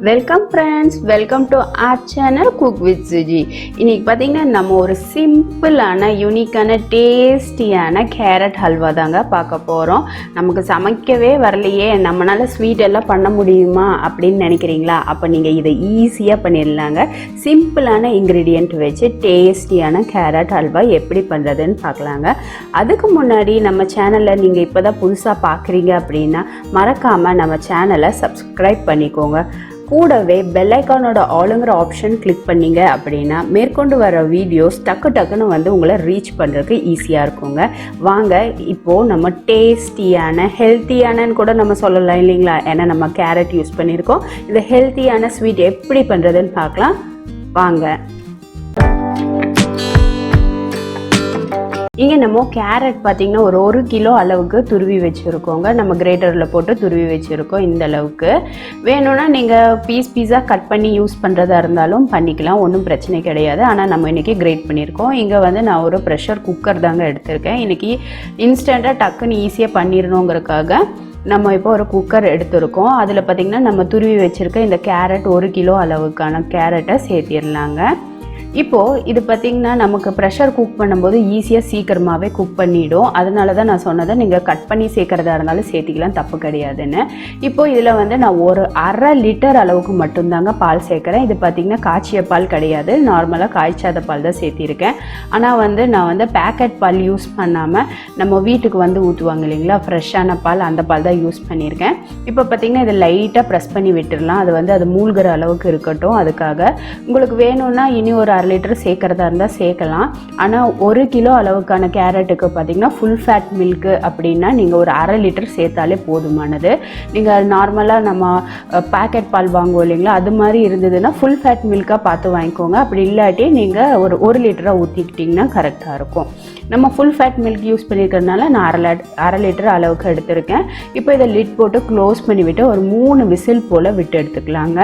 Welcome friends, welcome to R channel cook with Suji. இன்றைக்கி பார்த்திங்கன்னா நம்ம ஒரு சிம்பிளான யூனிக்கான டேஸ்டியான கேரட் ஹல்வா தாங்க பார்க்க போகிறோம். நமக்கு சமைக்கவே வரலையே, நம்மளால் ஸ்வீட் எல்லாம் பண்ண முடியுமா அப்படின்னு நினைக்கிறீங்களா? அப்போ நீங்கள் இதை ஈஸியாக பண்ணிடலாங்க. சிம்பிளான இன்க்ரீடியண்ட் வச்சு டேஸ்டியான கேரட் ஹல்வா எப்படி பண்ணுறதுன்னு பார்க்கலாங்க. அதுக்கு முன்னாடி நம்ம சேனலில் நீங்கள் இப்போ தான் புதுசாக பார்க்குறீங்க அப்படின்னா மறக்காமல் நம்ம சேனலை சப்ஸ்கிரைப் பண்ணிக்கோங்க. கூடவே பெல் ஐக்கானோட ஆளுங்கிற ஆப்ஷன் கிளிக் பண்ணிங்க அப்படின்னா மேற்கொண்டு வர வீடியோஸ் டக்குன்னு வந்து உங்களை ரீச் பண்ணுறதுக்கு ஈஸியாக இருக்குங்க. வாங்க இப்போது நம்ம டேஸ்டியான ஹெல்த்தியானன்னு கூட நம்ம சொல்லலாம் இல்லைங்களா? ஏன்னா நம்ம கேரட் யூஸ் பண்ணியிருக்கோம். இந்த ஹெல்த்தியான ஸ்வீட் எப்படி பண்ணுறதுன்னு பார்க்கலாம் வாங்க. இங்கே நம்ம கேரட் பார்த்திங்கன்னா ஒரு கிலோ அளவுக்கு துருவி வச்சுருக்கோங்க. நம்ம கிரேட்டரில் போட்டு துருவி வச்சுருக்கோம். இந்த அளவுக்கு வேணும்னா நீங்கள் பீஸாக கட் பண்ணி யூஸ் பண்ணுறதா இருந்தாலும் பண்ணிக்கலாம், ஒன்றும் பிரச்சனை கிடையாது. ஆனால் நம்ம இன்றைக்கி கிரேட் பண்ணியிருக்கோம். இங்கே வந்து நான் ஒரு ப்ரெஷர் குக்கர் தாங்க எடுத்திருக்கேன். இன்றைக்கி இன்ஸ்டண்ட்டாக டக்குன்னு ஈஸியாக பண்ணிடணுங்கிறதுக்காக நம்ம இப்போ ஒரு குக்கர் எடுத்திருக்கோம். அதில் பார்த்திங்கன்னா நம்ம துருவி வச்சுருக்க இந்த கேரட் 1 கிலோ அளவுக்கான கேரட்டை சேர்த்திடலாங்க. இப்போது இது பார்த்திங்கன்னா நமக்கு ப்ரெஷர் குக் பண்ணும்போது ஈஸியாக சீக்கிரமாகவே குக் பண்ணிவிடும். அதனால தான் நான் சொன்னதை நீங்கள் கட் பண்ணி சேர்க்குறதா இருந்தாலும் சேர்த்திக்கலாம், தப்பு கிடையாதுன்னு. இப்போது இதில் வந்து நான் ஒரு 1/2 லிட்டர் அளவுக்கு மட்டும்தாங்க பால் சேர்க்குறேன். இது பார்த்திங்கன்னா காய்ச்சிய பால் கிடையாது, நார்மலாக காய்ச்சாத பால் தான் சேர்த்திருக்கேன். ஆனால் வந்து நான் வந்து பேக்கெட் பால் யூஸ் பண்ணாமல் நம்ம வீட்டுக்கு வந்து ஊற்றுவாங்க இல்லைங்களா, ஃப்ரெஷ்ஷான பால், அந்த பால் தான் யூஸ் பண்ணியிருக்கேன். இப்போ பார்த்திங்கன்னா இதை லைட்டாக ப்ரெஸ் பண்ணி விட்டுடலாம். அது மூழ்கிற அளவுக்கு இருக்கட்டும். அதுக்காக உங்களுக்கு வேணும்னா இனி ஒரு 1/2 லிட்டர் சேர்க்குறதா இருந்தால் சேர்க்கலாம். ஆனால் 1 கிலோ அளவுக்கான கேரட்டுக்கு பார்த்திங்கன்னா ஃபுல் ஃபேட் மில்க்கு அப்படின்னா நீங்கள் ஒரு 1/2 லிட்டர் சேர்த்தாலே போதுமானது. நீங்கள் நார்மலாக நம்ம பேக்கெட் பால் வாங்குவோம் இல்லைங்களா, அது மாதிரி இருந்ததுன்னா ஃபுல் ஃபேட் மில்காக பார்த்து வாங்கிக்கோங்க. அப்படி இல்லாட்டி நீங்கள் ஒரு 1 லிட்டராக ஊற்றிக்கிட்டிங்கன்னா கரெக்டாக இருக்கும். நம்ம ஃபுல் ஃபேட் மில்க் யூஸ் பண்ணியிருக்கிறதுனால நான் 1/2 லிட்டர் அளவுக்கு எடுத்திருக்கேன். இப்போ இதை லிட் போட்டு க்ளோஸ் பண்ணிவிட்டு ஒரு 3 விசில் போல் விட்டு எடுத்துக்கலாங்க.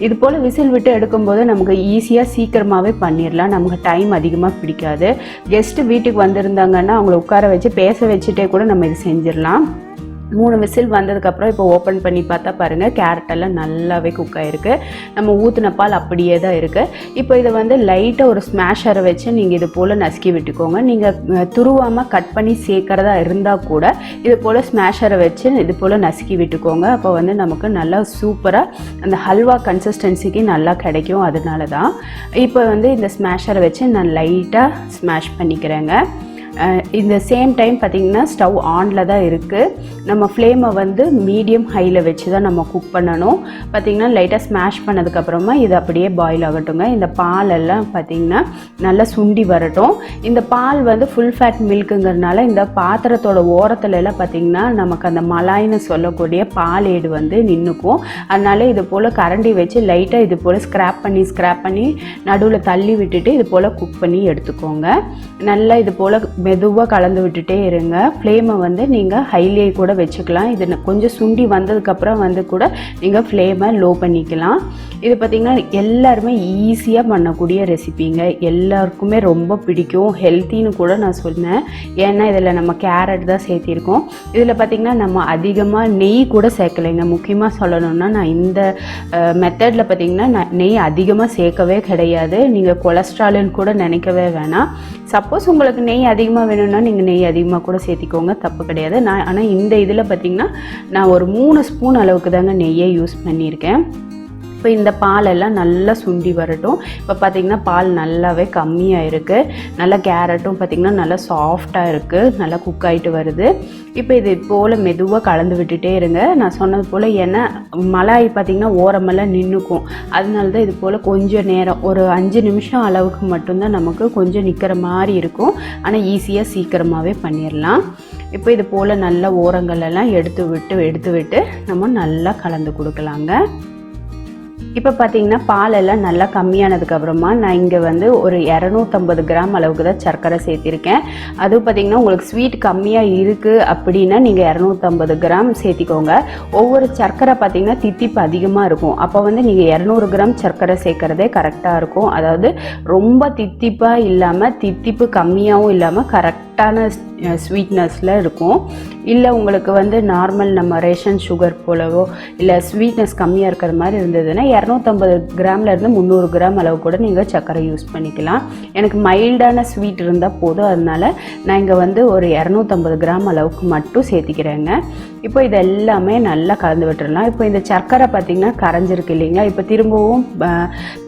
இது போல் விசில் விட்டு எடுக்கும்போது நமக்கு ஈஸியாக சீக்கிரமாகவே பண்ணிடலாம். நமக்கு டைம் அதிகமாக பிடிக்காது. கெஸ்ட்டு வீட்டுக்கு வந்திருந்தாங்கன்னா அவங்கள உட்கார வச்சு பேச வச்சுட்டே கூட நம்ம இது செஞ்சிடலாம். 3 விசில் வந்ததுக்கப்புறம் இப்போ ஓப்பன் பண்ணி பார்த்தா பாருங்கள், கேரட்டெல்லாம் நல்லாவே குக் ஆகிருக்கு. நம்ம ஊற்றின பால் அப்படியே தான் இருக்குது. இப்போ இதை வந்து லைட்டாக ஒரு ஸ்மாஷரை வச்சு நீங்கள் இது போல் நசுக்கி விட்டுக்கோங்க. நீங்கள் துருவாமல் கட் பண்ணி சேர்க்குறதா இருந்தால் கூட இது போல் ஸ்மாஷரை வச்சு இது போல் நசுக்கி விட்டுக்கோங்க. அப்போ வந்து நமக்கு நல்லா சூப்பராக அந்த ஹல்வா கன்சிஸ்டன்சிக்கு நல்லா கிடைக்கும். அதனால தான் இப்போ வந்து இந்த ஸ்மாஷரை வச்சு நான் லைட்டாக ஸ்மாஷ் பண்ணிக்கிறேங்க. இந்த சேம் டைம் பார்த்திங்கன்னா ஸ்டவ் ஆனில் தான் இருக்குது. நம்ம ஃப்ளேமை வந்து மீடியம் ஹையில் வச்சு தான் நம்ம குக் பண்ணணும். பார்த்திங்கன்னா லைட்டாக ஸ்மாஷ் பண்ணதுக்கப்புறமா இது அப்படியே பாயில் ஆகட்டுங்க. இந்த பால் எல்லாம் பார்த்திங்கன்னா நல்லா சுண்டி வரட்டும். இந்த பால் வந்து ஃபுல் ஃபேட் மில்க்குங்கிறதுனால இந்த பாத்திரத்தோட ஓரத்துல எல்லாம் பார்த்திங்கன்னா நமக்கு அந்த மலாய்னு சொல்லக்கூடிய பால் ஏடு வந்து நின்றுக்கும். அதனால இது போல் கரண்டி வச்சு லைட்டாக இது போல் ஸ்க்ராப் பண்ணி நடுவில் தள்ளி விட்டுட்டு இது போல் குக் பண்ணி எடுத்துக்கோங்க. நல்லா இது போல் மெதுவாக கலந்து விட்டுட்டே இருங்க. ஃப்ளேமை வந்து நீங்கள் ஹைலே கூட வச்சுக்கலாம். இது கொஞ்சம் சுண்டி வந்ததுக்கப்புறம் வந்து கூட நீங்கள் ஃப்ளேமை லோ பண்ணிக்கலாம். இது பார்த்திங்கன்னா எல்லாருமே ஈஸியாக பண்ணக்கூடிய ரெசிபிங்க. எல்லாருக்குமே ரொம்ப பிடிக்கும். ஹெல்த்தின்னு கூட நான் சொன்னேன். ஏன்னா இதில் நம்ம கேரட் தான் சேர்த்திருக்கோம். இதில் பார்த்திங்கன்னா நம்ம அதிகமாக நெய் கூட சேர்க்கலைங்க. முக்கியமாக சொல்லணும்னா நான் இந்த மெத்தடில் பார்த்திங்கன்னா நான் நெய் அதிகமாக சேர்க்கவே கிடையாது. நீங்கள் கொலஸ்ட்ரால்னு கூட நினைக்கவே வேணாம். சப்போஸ் உங்களுக்கு நெய் அதிகமாக வேணும்னா நீங்கள் நெய் அதிகமாக கூட சேர்த்திக்கோங்க, தப்பு கிடையாது. ஆனால் இந்த இதில் பார்த்திங்கன்னா நான் ஒரு 3 ஸ்பூன் அளவுக்கு தாங்க நெய்யை யூஸ் பண்ணியிருக்கேன். இப்போ இந்த பாலெல்லாம் நல்லா சுண்டி வரட்டும். இப்போ பார்த்திங்கன்னா பால் நல்லாவே கம்மியாக இருக்குது. நல்லா கேரட்டும் பார்த்திங்கன்னா நல்லா சாஃப்டாக இருக்குது, நல்லா குக் ஆகிட்டு வருது. இப்போ இது போல் மெதுவாக கலந்து விட்டுட்டே இருங்க. நான் சொன்னது போல் ஏன்னா மலாய் பார்த்திங்கன்னா ஓரமெல்லாம் நின்றுக்கும். அதனால தான் இது போல் கொஞ்சம் நேரம் ஒரு 5 நிமிஷம் அளவுக்கு மட்டும்தான் நமக்கு கொஞ்சம் நிற்கிற மாதிரி இருக்கும். ஆனால் ஈஸியாக சீக்கிரமாகவே பண்ணிடலாம். இப்போ இது போல் நல்லா ஓரங்களெல்லாம் எடுத்து விட்டு நம்ம நல்லா கலந்து கொடுக்கலாங்க. இப்போ பார்த்திங்கன்னா பாலெல்லாம் நல்லா கம்மியானதுக்கப்புறமா நான் இங்கே வந்து ஒரு 250 கிராம் அளவுக்கு தான் சர்க்கரை சேர்த்திருக்கேன். அதுவும் பார்த்திங்கன்னா உங்களுக்கு ஸ்வீட் கம்மியாக இருக்குது அப்படின்னா நீங்கள் 250 கிராம் சேர்த்திக்கோங்க. ஒவ்வொரு சர்க்கரை பார்த்திங்கன்னா தித்திப்பு அதிகமாக இருக்கும். அப்போ வந்து நீங்கள் 200 கிராம் சர்க்கரை சேர்க்குறதே கரெக்டாக இருக்கும். அதாவது ரொம்ப தித்திப்பாக இல்லாமல் தித்திப்பு கம்மியாகவும் இல்லாமல் கரெக்ட் கரெக்டான ஸ்வீட்னஸில் இருக்கும். இல்லை உங்களுக்கு வந்து நார்மல் நம்ம ரேஷன் சுகர் போலவோ இல்லை ஸ்வீட்னஸ் கம்மியாக இருக்கிற மாதிரி இருந்ததுன்னா 250 கிராம்லேருந்து 300 கிராம் அளவு கூட நீங்கள் சர்க்கரை யூஸ் பண்ணிக்கலாம். எனக்கு மைல்டான ஸ்வீட் இருந்தால் போதும், அதனால் நான் இங்கே வந்து ஒரு 250 கிராம் அளவுக்கு மட்டும் சேர்த்திக்கிறேங்க. இப்போ இது எல்லாமே நல்லா கலந்து விட்டுடலாம். இப்போ இந்த சர்க்கரை பார்த்திங்கன்னா கரைஞ்சிருக்கு இல்லைங்களா, இப்போ திரும்பவும்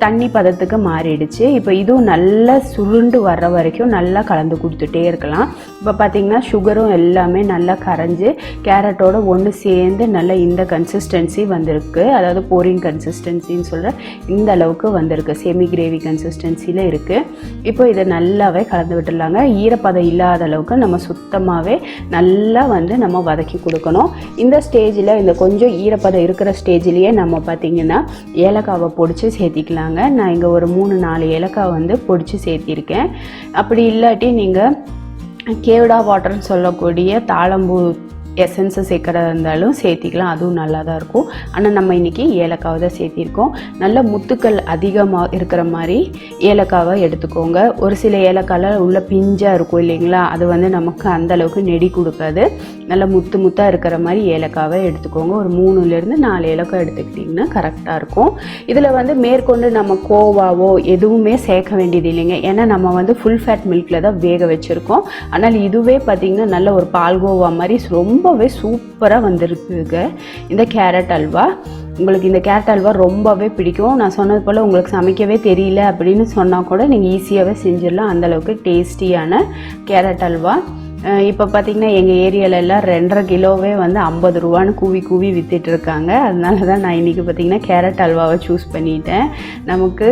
தண்ணி பதத்துக்கு மாறிடுச்சு. இப்போ இதுவும் நல்லா சுருண்டு வர்ற வரைக்கும் நல்லா கலந்து கொடுத்துட்டே இருக்கலாம். இப்போ பார்த்திங்கன்னா சுகரும் எல்லாமே நல்லா கரைஞ்சி கேரட்டோட ஒன்று சேர்ந்து நல்லா இந்த கன்சிஸ்டன்சி வந்திருக்கு. அதாவது போரிங் கன்சிஸ்டன்சின்னு சொல்கிற இந்த அளவுக்கு வந்திருக்கு, செமி கிரேவி கன்சிஸ்டன்சியில் இருக்குது. இப்போ இதை நல்லாவே கலந்து விட்டுடலாங்க. ஈரப்பதம் இல்லாத அளவுக்கு நம்ம சுத்தமாகவே நல்லா வந்து நம்ம வதக்கி கொடுக்கணும். இந்த ஸ்டேஜில் இந்த கொஞ்சம் ஈரப்பதம் இருக்கிற ஸ்டேஜ்லேயே நம்ம பார்த்திங்கன்னா ஏலக்காவை பொடிச்சு சேர்த்திக்கலாங்க. நான் இங்கே ஒரு 3-4 ஏலக்காய் வந்து பொடிச்சு சேர்த்திருக்கேன். அப்படி இல்லாட்டி நீங்கள் கேவ்டா வாட்டர்னு சொல்லக்கூடிய தாழம்பூ எசன்ஸை சேர்க்குறதா இருந்தாலும் சேர்த்திக்கலாம், அதுவும் நல்லா தான் இருக்கும். ஆனால் நம்ம இன்றைக்கி ஏலக்காவை தான் சேர்த்திருக்கோம். நல்ல முத்துக்கள் அதிகமாக இருக்கிற மாதிரி ஏலக்காவை எடுத்துக்கோங்க. ஒரு சில ஏலக்காயில் உள்ள பிஞ்சாக இருக்கும் இல்லைங்களா, அது வந்து நமக்கு அந்தளவுக்கு நெடி கொடுக்காது. நல்லா முத்து முத்தாக இருக்கிற மாதிரி ஏலக்காவை எடுத்துக்கோங்க. ஒரு 3-4 ஏலக்காய் எடுத்துக்கிட்டிங்கன்னா கரெக்டாக இருக்கும். இதில் வந்து மேற்கொண்டு நம்ம கோவாவோ எதுவுமே சேர்க்க வேண்டியது இல்லைங்க, ஏன்னா நம்ம வந்து ஃபுல் ஃபேட் மில்கில் தான் வேக வச்சுருக்கோம். ஆனால் இதுவே பார்த்திங்கன்னா நல்ல ஒரு பால்கோவா மாதிரி ரொம்பவே சூப்பராக வந்திருக்குங்க இந்த கேரட் அல்வா. உங்களுக்கு இந்த கேரட் அல்வா ரொம்பவே பிடிக்கும். நான் சொன்னது போல் உங்களுக்கு சமைக்கவே தெரியல அப்படின்னு சொன்னால் கூட நீங்கள் ஈஸியாகவே செஞ்சிடலாம், அந்தளவுக்கு டேஸ்டியான கேரட் அல்வா. இப்போ பார்த்திங்கன்னா எங்கள் ஏரியாலெல்லாம் 2.5 கிலோவே வந்து 50 ரூபான்னு கூவி விற்றுட்ருக்காங்க. அதனால தான் நான் இன்றைக்கி பார்த்திங்கன்னா கேரட் அல்வாவை சூஸ் பண்ணிட்டேன். நமக்கு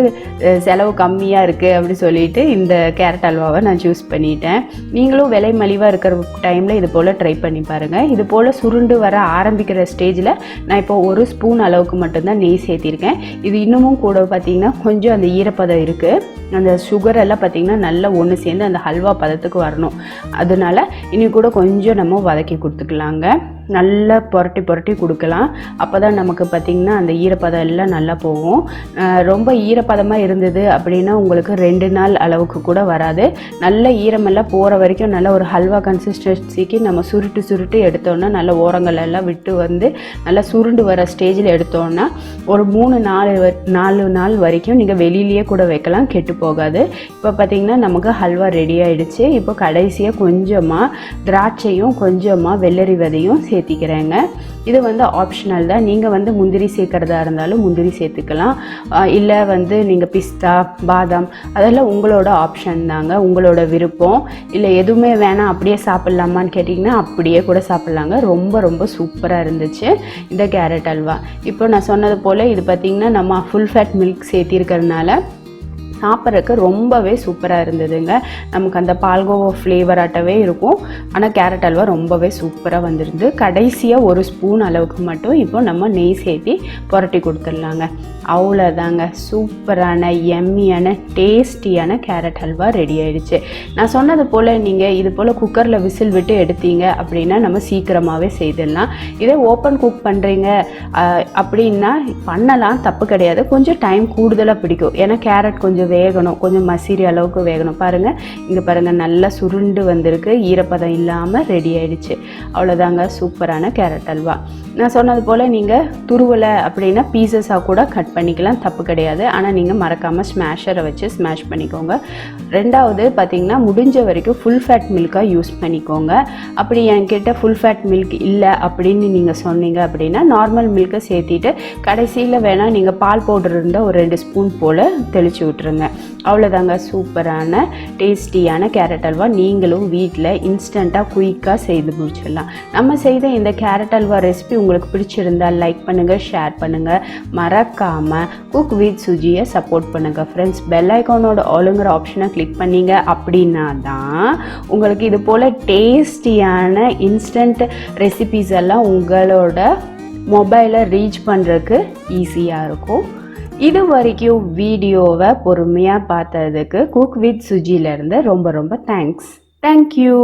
செலவு கம்மியாக இருக்குது அப்படி சொல்லிவிட்டு இந்த கேரட் அல்வாவை நான் சூஸ் பண்ணிட்டேன். நீங்களும் விலை மலிவாக இருக்கிற டைமில் இது போல் ட்ரை பண்ணி பாருங்கள். இது போல் சுருண்டு வர ஆரம்பிக்கிற ஸ்டேஜில் நான் இப்போ 1 ஸ்பூன் அளவுக்கு மட்டும்தான் நெய் சேர்த்திருக்கேன். இது இன்னமும் கூட பார்த்திங்கன்னா கொஞ்சம் அந்த ஈரப்பதம் இருக்குது. அந்த சுகர் எல்லாம் பார்த்திங்கன்னா நல்லா ஒன்று சேர்ந்து அந்த ஹல்வா பதத்துக்கு வரணும். அதனால இனி கூட கொஞ்சம் நம்ம வதக்கி கொடுத்துக்கலாங்க. நல்லா புரட்டி கொடுக்கலாம். அப்போ தான் நமக்கு பார்த்திங்கன்னா அந்த ஈரப்பதம் எல்லாம் நல்லா போகும். ரொம்ப ஈரப்பதமாக இருந்தது அப்படின்னா உங்களுக்கு 2 நாள் அளவுக்கு கூட வராது. நல்ல ஈரமெல்லாம் போகிற வரைக்கும் நல்ல ஒரு ஹல்வா கன்சிஸ்டன்சிக்கு நம்ம சுருட்டு எடுத்தோன்னா நல்ல ஓரங்கள் எல்லாம் விட்டு வந்து நல்லா சுருண்டு வர ஸ்டேஜில் எடுத்தோன்னா ஒரு 3-4 நாள் வரைக்கும் நீங்கள் வெளியிலேயே கூட வைக்கலாம், கெட்டு போகாது. இப்போ பார்த்திங்கன்னா நமக்கு ஹல்வா ரெடி ஆகிடுச்சு. இப்போ கடைசியாக கொஞ்சமாக திராட்சையும் கொஞ்சமாக வெள்ளரி விதையும் சேர்த்திக்கிறேங்க. இது வந்து ஆப்ஷனல் தான். நீங்கள் வந்து முந்திரி சேர்க்குறதா இருந்தாலும் முந்திரி சேர்த்துக்கலாம், இல்லை வந்து நீங்கள் பிஸ்தா பாதாம் அதெல்லாம் உங்களோட ஆப்ஷன் தாங்க, உங்களோட விருப்பம். இல்லை எதுவுமே வேணாம் அப்படியே சாப்பிட்லாமான்னு கேட்டிங்கன்னா அப்படியே கூட சாப்பிட்லாங்க. ரொம்ப சூப்பராக இருந்துச்சு இந்த கேரட் அல்வா. இப்போ நான் சொன்னது போல் இது பார்த்திங்கன்னா நம்ம ஃபுல் ஃபேட் மில்க் சேர்த்திருக்கிறதுனால சாப்பிட்றதுக்கு ரொம்பவே சூப்பராக இருந்ததுங்க. நமக்கு அந்த பால்கோவா ஃப்ளேவராட்டவே இருக்கும். ஆனால் கேரட் அல்வா ரொம்பவே சூப்பராக வந்துருந்து. கடைசியாக 1 ஸ்பூன் அளவுக்கு மட்டும் இப்போ நம்ம நெய் சேர்த்தி புரட்டி கொடுத்துடலாங்க. அவ்வளோதாங்க, சூப்பரான எம்மியான டேஸ்டியான கேரட் அல்வா ரெடி ஆகிடுச்சு. நான் சொன்னது போல் நீங்கள் இது போல் குக்கரில் விசில் விட்டு எடுத்தீங்க அப்படின்னா நம்ம சீக்கிரமாகவே செய்திடலாம். இதே ஓப்பன் குக் பண்ணுறீங்க அப்படின்னா பண்ணலாம், தப்பு கிடையாது. கொஞ்சம் டைம் கூடுதலாக பிடிக்கும், ஏன்னா கேரட் கொஞ்சம் வேகணும், கொஞ்சம் மசிறி அளவுக்கு வேகணும். பாருங்கள், இங்கே பாருங்கள் நல்லா சுருண்டு வந்திருக்கு, ஈரப்பதம் இல்லாமல் ரெடி ஆகிடுச்சு. அவ்வளோதாங்க, சூப்பரான கேரட் அல்வா. நான் சொன்னது போல் நீங்கள் துருவலை அப்படின்னா பீசஸாக கூட கட் பண்ணிக்கலாம், தப்பு கிடையாது. ஆனால் நீங்கள் மறக்காமல் ஸ்மேஷரை வச்சு ஸ்மேஷ் பண்ணிக்கோங்க. ரெண்டாவது பார்த்திங்கன்னா முடிஞ்ச வரைக்கும் ஃபுல் ஃபேட் மில்காக யூஸ் பண்ணிக்கோங்க. அப்படி என்கிட்ட ஃபுல் ஃபேட் மில்க் இல்லை அப்படின்னு நீங்கள் சொன்னீங்க அப்படின்னா நார்மல் மில்கை சேர்த்திட்டு கடைசியில் வேணால் நீங்கள் பால் பவுடர் இருந்தால் ஒரு 2 ஸ்பூன் போல் தெளித்து விட்டுருங்க. அவ்வளோதாங்க, சூப்பரான டேஸ்டியான கேரட் அல்வா நீங்களும் வீட்டில் இன்ஸ்டண்ட்டாக குயிக்காக செய்து முடிச்சிடலாம். நம்ம செய்த இந்த கேரட் அல்வா ரெசிபி உங்களுக்கு பிடிச்சிருந்தால் லைக் பண்ணுங்கள், ஷேர் பண்ணுங்கள். மறக்காமல் குக் வித் சுஜியை சப்போர்ட் பண்ணுங்கள் ஃப்ரெண்ட்ஸ். பெல் ஐக்கானோட ஆளுங்கிற ஆப்ஷனை கிளிக் பண்ணிங்க அப்படின்னா தான் உங்களுக்கு இது போல் டேஸ்டியான இன்ஸ்டன்ட் ரெசிபீஸ் எல்லாம் உங்களோட மொபைலை ரீச் பண்ணுறதுக்கு ஈஸியாக இருக்கும். இது வரைக்கும் வீடியோவை பொறுமையாக பார்த்ததுக்கு குக் வித் சுஜியிலேருந்து ரொம்ப தேங்க்ஸ். தேங்க்யூ.